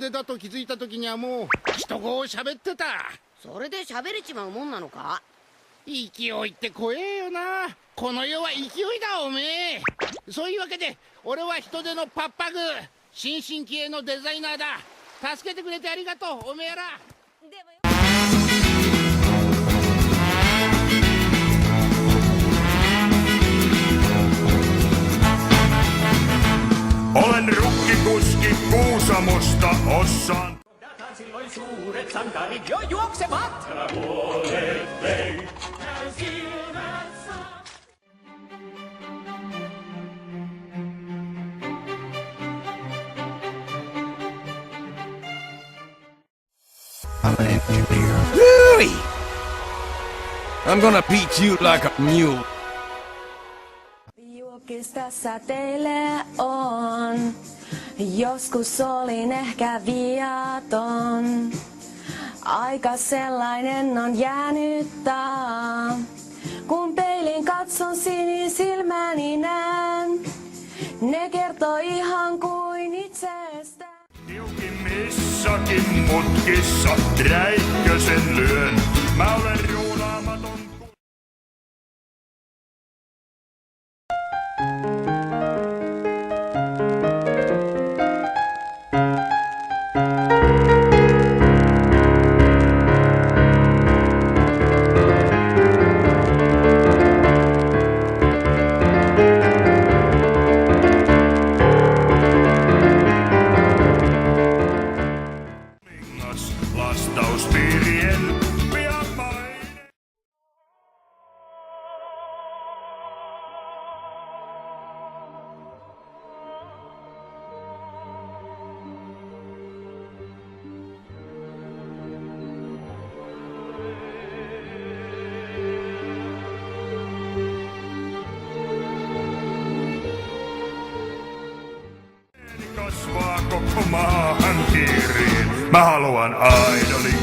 出だと気づいた時にはもう人語を喋ってた。それで喋れちまうもんなのか？勢いって怖えよな。この世は勢いだおめえ。そういうわけで俺は人手のパッパグ、新進気鋭のデザイナーだ。助けてくれてありがとうおめえら。Olen rukkikuski Kuusamosta, osaan. Silloin suuret sankarit jo juoksevat. I'm an engineer. Really? I'm gonna beat you like a mule. Julkista säteille on. Joskus olin ehkä viaton. Aika sellainen on jäänyttää. Kun peilin katson sinisilmäni näen. Ne kertoo ihan kuin itsestään. Tiukimmissakin mutkissa räikkösen lyön. Mä olen ruunaamaton. Lastauspiirien piammainen. Kasvaa koko maahan kiiriin. Mä haluan aidoli